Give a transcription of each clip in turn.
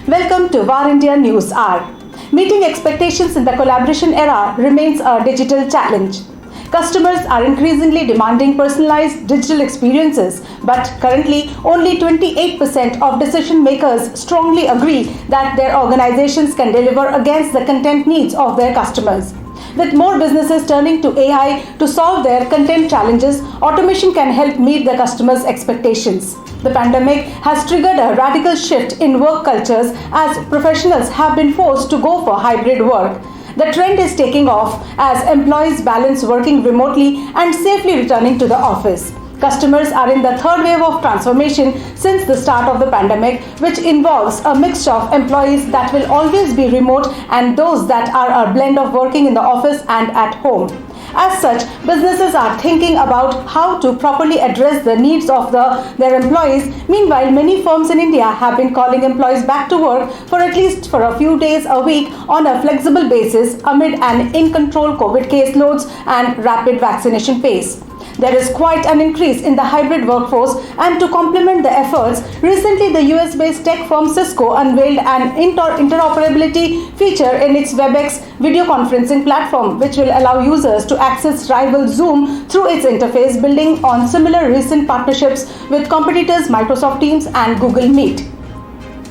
Welcome to VAR India News Hour. Meeting expectations in the collaboration era remains a digital challenge. Customers are increasingly demanding personalized digital experiences, but currently only 28% of decision makers strongly agree that their organizations can deliver against the content needs of their customers. With more businesses turning to AI to solve their content challenges, automation can help meet the customers' expectations. The pandemic has triggered a radical shift in work cultures as professionals have been forced to go for hybrid work. The trend is taking off as employees balance working remotely and safely returning to the office. Customers are in the third wave of transformation since the start of the pandemic, which involves a mixture of employees that will always be remote and those that are a blend of working in the office and at home. As such, businesses are thinking about how to properly address the needs of their employees. Meanwhile, many firms in India have been calling employees back to work for at least for a few days a week on a flexible basis amid an in-control COVID caseloads and rapid vaccination pace. There is quite an increase in the hybrid workforce, and to complement the efforts, recently the US-based tech firm Cisco unveiled an interoperability feature in its WebEx video conferencing platform, which will allow users to access rival Zoom through its interface, building on similar recent partnerships with competitors Microsoft Teams and Google Meet.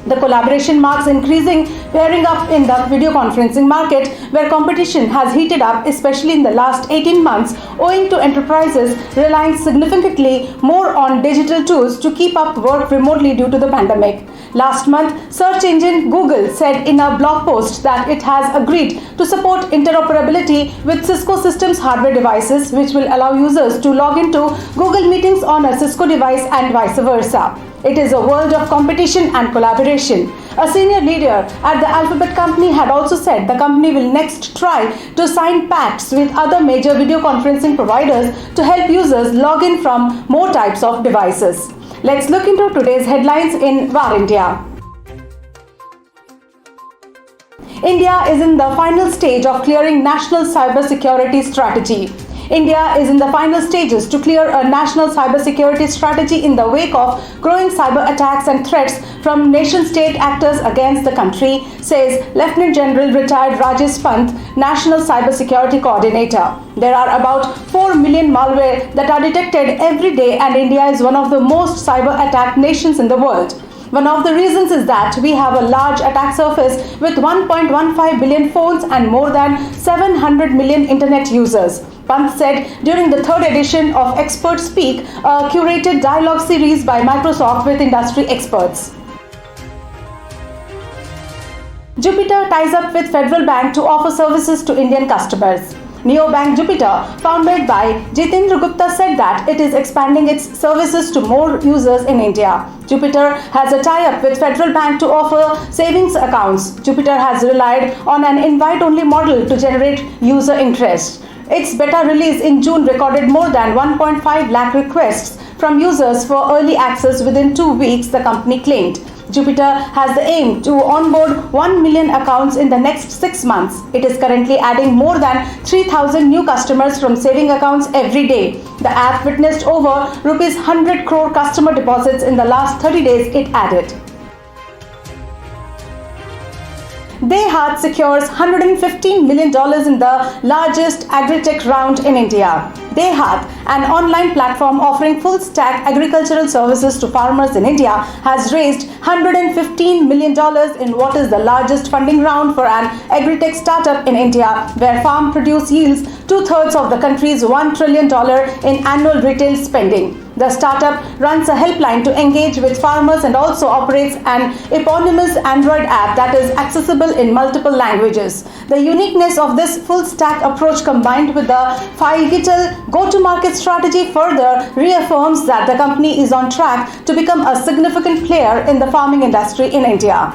The collaboration marks increasing pairing up in the video conferencing market, where competition has heated up, especially in the last 18 months, owing to enterprises relying significantly more on digital tools to keep up work remotely due to the pandemic. Last month, search engine Google said in a blog post that it has agreed to support interoperability with Cisco Systems hardware devices, which will allow users to log into Google Meetings on a Cisco device and vice versa. It is a world of competition and collaboration. A senior leader at the Alphabet company had also said the company will next try to sign pacts with other major video conferencing providers to help users log in from more types of devices. Let's look into today's headlines in VAR India. India is in the final stage of clearing national cybersecurity strategy. India is in the final stages to clear a national cybersecurity strategy in the wake of growing cyber attacks and threats from nation-state actors against the country, says Lieutenant General retired Rajesh Pant, National Cybersecurity Coordinator. There are about 4 million malware that are detected every day, and India is one of the most cyber-attacked nations in the world. One of the reasons is that we have a large attack surface with 1.15 billion phones and more than 700 million internet users. Pant said during the third edition of Expert Speak, a curated dialogue series by Microsoft with industry experts. Jupiter ties up with Federal Bank to offer services to Indian customers. Neobank Jupiter, founded by Jitendra Gupta, said that it is expanding its services to more users in India. Jupiter has a tie-up with Federal Bank to offer savings accounts. Jupiter has relied on an invite-only model to generate user interest. Its beta release in June recorded more than 1.5 lakh requests from users for early access within 2 weeks, the company claimed. Jupiter has the aim to onboard 1 million accounts in the next 6 months. It is currently adding more than 3,000 new customers from saving accounts every day. The app witnessed over rupees 100 crore customer deposits in the last 30 days, it added. DeHaat secures $115 million in the largest agri-tech round in India. DeHaat, an online platform offering full-stack agricultural services to farmers in India, has raised $115 million in what is the largest funding round for an agri-tech startup in India, where farm produce yields 2/3 of the country's $1 trillion in annual retail spending. The startup runs a helpline to engage with farmers and also operates an eponymous Android app that is accessible in multiple languages. The uniqueness of this full-stack approach, combined with the phygital go-to-market strategy, further reaffirms that the company is on track to become a significant player in the farming industry in India.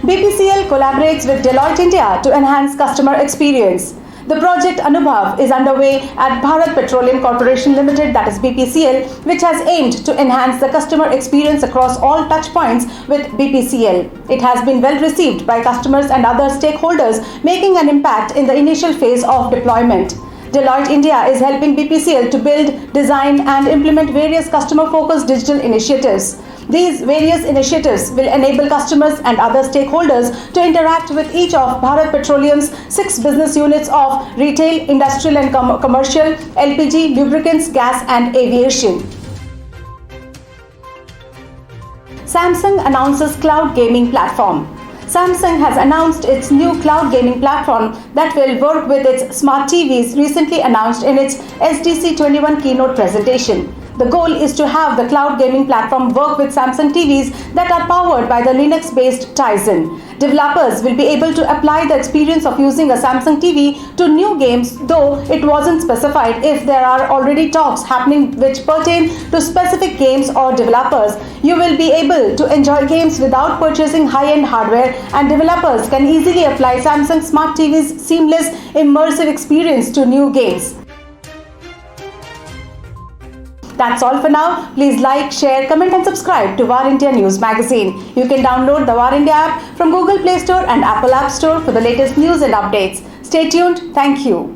BPCL collaborates with Deloitte India to enhance customer experience. The project Anubhav is underway at Bharat Petroleum Corporation Limited, that is BPCL, which has aimed to enhance the customer experience across all touch points with BPCL. It has been well received by customers and other stakeholders, making an impact in the initial phase of deployment. Deloitte India is helping BPCL to build, design and implement various customer-focused digital initiatives. These various initiatives will enable customers and other stakeholders to interact with each of Bharat Petroleum's 6 business units of retail, industrial and commercial, LPG, lubricants, gas and aviation. Samsung announces cloud gaming platform. Samsung has announced its new cloud gaming platform that will work with its smart TVs recently announced in its SDC 21 keynote presentation. The goal is to have the cloud gaming platform work with Samsung TVs that are powered by the Linux-based Tizen. Developers will be able to apply the experience of using a Samsung TV to new games, though it wasn't specified if there are already talks happening which pertain to specific games or developers. You will be able to enjoy games without purchasing high-end hardware, and developers can easily apply Samsung Smart TV's seamless, immersive experience to new games. That's all for now. Please like, share, comment and subscribe to Var India News Magazine. You can download the Var India app from Google Play Store and Apple App Store for the latest news and updates. Stay tuned. Thank you.